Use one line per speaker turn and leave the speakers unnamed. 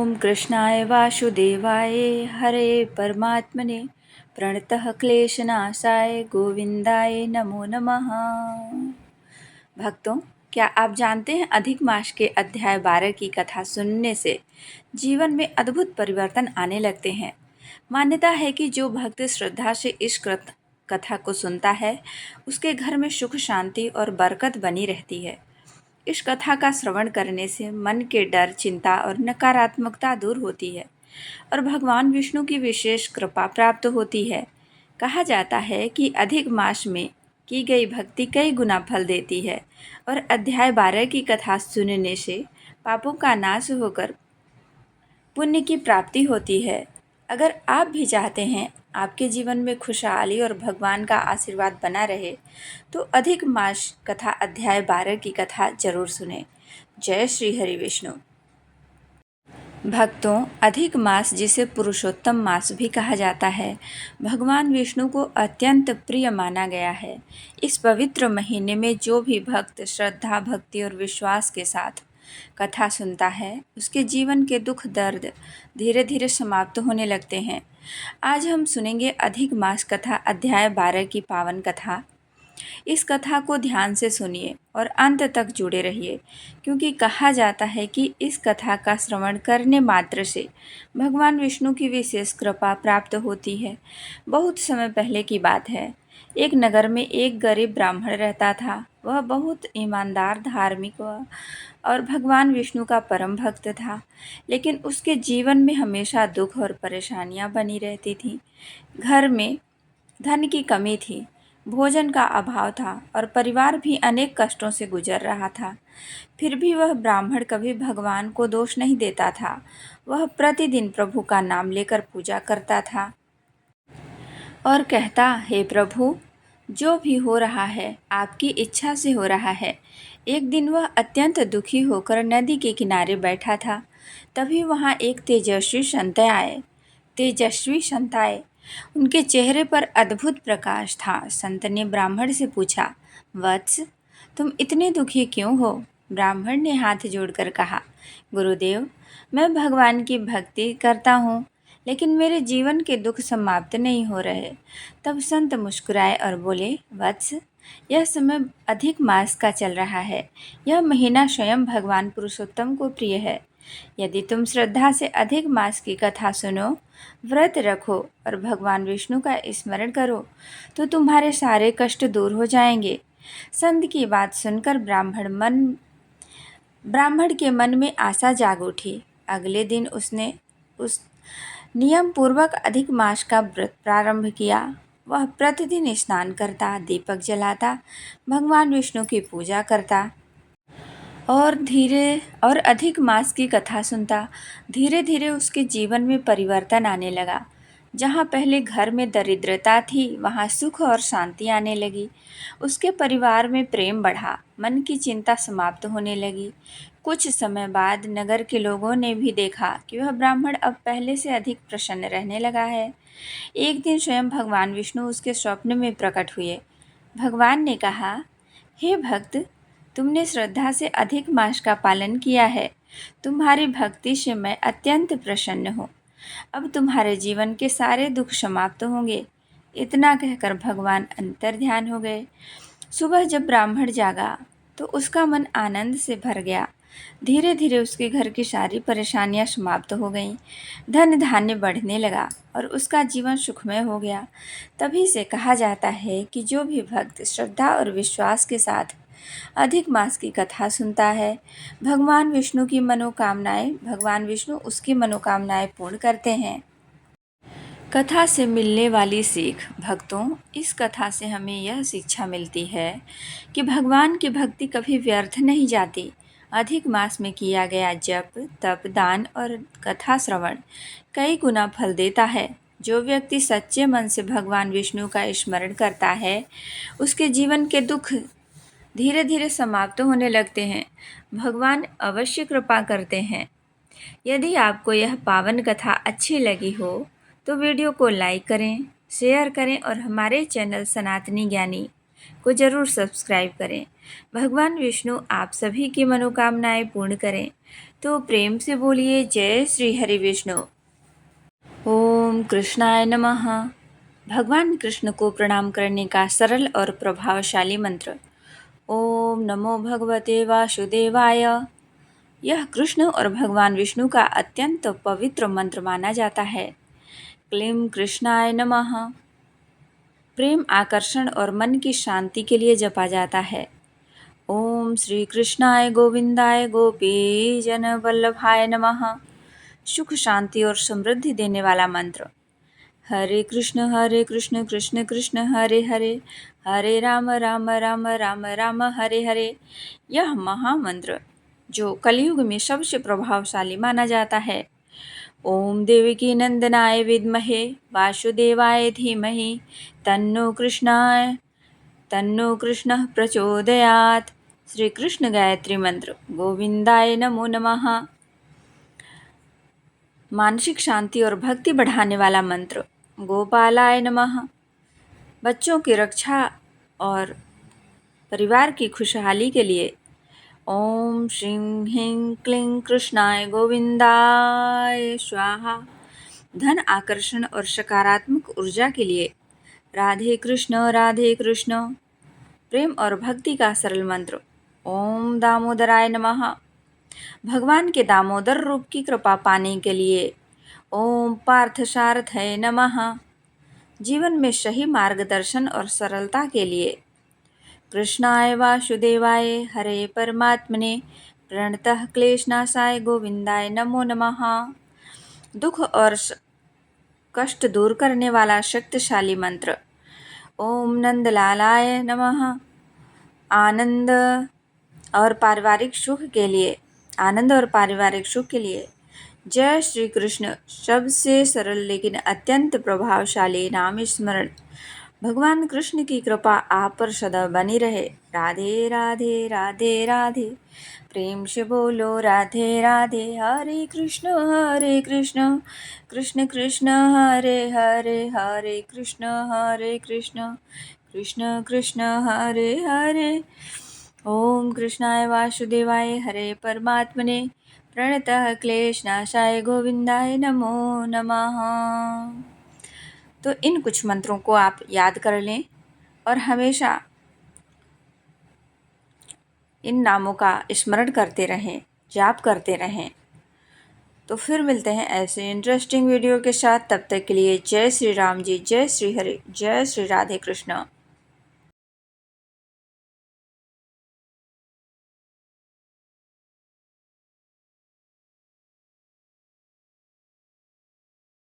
ओम कृष्णाय वासुदेवाय हरे परमात्मने प्रणतः क्लेशनाशाय गोविंदाय नमो नमः। भक्तों, क्या आप जानते हैं अधिक मास के अध्याय 12 की कथा सुनने से जीवन में अद्भुत परिवर्तन आने लगते हैं। मान्यता है कि जो भक्त श्रद्धा से इस कथा को सुनता है उसके घर में सुख शांति और बरकत बनी रहती है। इस कथा का श्रवण करने से मन के डर, चिंता और नकारात्मकता दूर होती है और भगवान विष्णु की विशेष कृपा प्राप्त होती है। कहा जाता है कि अधिक मास में की गई भक्ति कई गुना फल देती है और अध्याय 12 की कथा सुनने से पापों का नाश होकर पुण्य की प्राप्ति होती है। अगर आप भी चाहते हैं आपके जीवन में खुशहाली और भगवान का आशीर्वाद बना रहे तो अधिक मास कथा अध्याय 12 की कथा जरूर सुने। जय श्री हरि विष्णु। भक्तों, अधिक मास जिसे पुरुषोत्तम मास भी कहा जाता है, भगवान विष्णु को अत्यंत प्रिय माना गया है। इस पवित्र महीने में जो भी भक्त श्रद्धा, भक्ति और विश्वास के साथ कथा सुनता है उसके जीवन के दुख दर्द धीरे धीरे समाप्त होने लगते हैं। आज हम सुनेंगे अधिक मास कथा अध्याय 12 की पावन कथा। इस कथा को ध्यान से सुनिए और अंत तक जुड़े रहिए, क्योंकि कहा जाता है कि इस कथा का श्रवण करने मात्र से भगवान विष्णु की विशेष कृपा प्राप्त होती है। बहुत समय पहले की बात है। एक नगर में एक गरीब ब्राह्मण रहता था। वह बहुत ईमानदार, धार्मिक और भगवान विष्णु का परम भक्त था, लेकिन उसके जीवन में हमेशा दुख और परेशानियां बनी रहती थीं। घर में धन की कमी थी, भोजन का अभाव था और परिवार भी अनेक कष्टों से गुजर रहा था। फिर भी वह ब्राह्मण कभी भगवान को दोष नहीं देता था। वह प्रतिदिन प्रभु का नाम लेकर पूजा करता था और कहता, हे प्रभु, जो भी हो रहा है आपकी इच्छा से हो रहा है। एक दिन वह अत्यंत दुखी होकर नदी के किनारे बैठा था। तभी वहाँ एक तेजस्वी संत आए। उनके चेहरे पर अद्भुत प्रकाश था। संत ने ब्राह्मण से पूछा, वत्स, तुम इतने दुखी क्यों हो? ब्राह्मण ने हाथ जोड़कर कहा, गुरुदेव, मैं भगवान की भक्ति करता हूँ, लेकिन मेरे जीवन के दुख समाप्त नहीं हो रहे। तब संत मुस्कुराए और बोले, वत्स, यह समय अधिक मास का चल रहा है। यह महीना स्वयं भगवान पुरुषोत्तम को प्रिय है। यदि तुम श्रद्धा से अधिक मास की कथा सुनो, व्रत रखो और भगवान विष्णु का स्मरण करो तो तुम्हारे सारे कष्ट दूर हो जाएंगे। संत की बात सुनकर ब्राह्मण के मन में आशा जाग उठी। अगले दिन उसने उस नियम पूर्वक अधिक मास का व्रत प्रारंभ किया। वह प्रतिदिन स्नान करता, दीपक जलाता, भगवान विष्णु की पूजा करता और अधिक मास की कथा सुनता। धीरे धीरे उसके जीवन में परिवर्तन आने लगा। जहाँ पहले घर में दरिद्रता थी, वहाँ सुख और शांति आने लगी। उसके परिवार में प्रेम बढ़ा, मन की चिंता समाप्त होने लगी। कुछ समय बाद नगर के लोगों ने भी देखा कि वह ब्राह्मण अब पहले से अधिक प्रसन्न रहने लगा है। एक दिन स्वयं भगवान विष्णु उसके स्वप्न में प्रकट हुए। भगवान ने कहा, हे भक्त, तुमने श्रद्धा से अधिक मास का पालन किया है। तुम्हारी भक्ति से मैं अत्यंत प्रसन्न हूँ। अब तुम्हारे जीवन के सारे दुख समाप्त होंगे। इतना कहकर भगवान अंतर्ध्यान हो गए। सुबह जब ब्राह्मण जागा तो उसका मन आनंद से भर गया। धीरे धीरे उसके घर की सारी परेशानियां समाप्त हो गईं। धन धान्य बढ़ने लगा और उसका जीवन सुखमय हो गया। तभी से कहा जाता है कि जो भी भक्त श्रद्धा और विश्वास के साथ अधिक मास की कथा सुनता है, भगवान विष्णु उसकी मनोकामनाएं पूर्ण करते हैं। कथा से मिलने वाली सीख। भक्तों, इस कथा से हमें यह शिक्षा मिलती है कि भगवान की भक्ति कभी व्यर्थ नहीं जाती। अधिक मास में किया गया जप, तप, दान और कथा श्रवण कई गुना फल देता है। जो व्यक्ति सच्चे मन से भगवान विष्णु का स्मरण करता है, उसके जीवन के दुख धीरे धीरे समाप्त होने लगते हैं। भगवान अवश्य कृपा करते हैं। यदि आपको यह पावन कथा अच्छी लगी हो तो वीडियो को लाइक करें, शेयर करें और हमारे चैनल सनातनी ज्ञानी को ज़रूर सब्सक्राइब करें। भगवान विष्णु आप सभी की मनोकामनाएं पूर्ण करें। तो प्रेम से बोलिए जय श्री हरि विष्णु। ओम कृष्णाय नमः। भगवान कृष्ण को प्रणाम करने का सरल और प्रभावशाली मंत्र। ओम नमो भगवते वासुदेवाय। यह कृष्ण और भगवान विष्णु का अत्यंत पवित्र मंत्र माना जाता है। क्लीं कृष्णाय नमः। प्रेम, आकर्षण और मन की शांति के लिए जपा जाता है। ओम श्री कृष्णाय गोविंदाय गोपी जन वल्लभाय नमः। सुख, शांति और समृद्धि देने वाला मंत्र। हरे कृष्ण कृष्ण कृष्ण हरे हरे, हरे राम राम राम राम राम हरे हरे। यह महामंत्र जो कलयुग में सबसे प्रभावशाली माना जाता है। ओम देवकी नंदनाय विद्महे वासुदेवाय धीमहि तन्नो कृष्णः प्रचोदयात्। श्री कृष्ण गायत्री मंत्र। गोविंदाय नमो नमः। मानसिक शांति और भक्ति बढ़ाने वाला मंत्र। गोपालाय नमः। बच्चों की रक्षा और परिवार की खुशहाली के लिए। ओम श्रीं ह्रीं क्लीं कृष्णाय गोविंदाय स्वाहा। धन, आकर्षण और सकारात्मक ऊर्जा के लिए। राधे कृष्ण। प्रेम और भक्ति का सरल मंत्र। ओम दामोदराय नमः। भगवान के दामोदर रूप की कृपा पाने के लिए। ओम पार्थसारथय नमः। जीवन में सही मार्गदर्शन और सरलता के लिए। कृष्णाय वासुदेवाय हरे परमात्मने प्रणतः क्लेशनाशाय गोविंदाय नमो नमः। दुख और कष्ट दूर करने वाला शक्तिशाली मंत्र। ओम नंदलालाय नमः। आनंद और पारिवारिक सुख के लिए। जय श्री कृष्ण। सबसे सरल लेकिन अत्यंत प्रभावशाली नाम स्मरण। भगवान कृष्ण की कृपा आप पर सदा बनी रहे। राधे राधे राधे राधे। प्रेम से बोलो राधे राधे। हरे कृष्ण कृष्ण कृष्ण हरे हरे, हरे कृष्ण कृष्ण कृष्ण हरे हरे। ओम कृष्णाय वासुदेवाय हरे परमात्मने प्रणतः क्लेशनाशाय गोविंदाय नमो नमः। तो इन कुछ मंत्रों को आप याद कर लें और हमेशा इन नामों का स्मरण करते रहें, जाप करते रहें। तो फिर मिलते हैं ऐसे इंटरेस्टिंग वीडियो के साथ। तब तक के लिए जय श्री राम जी, जय श्री हरि, जय श्री राधे कृष्ण।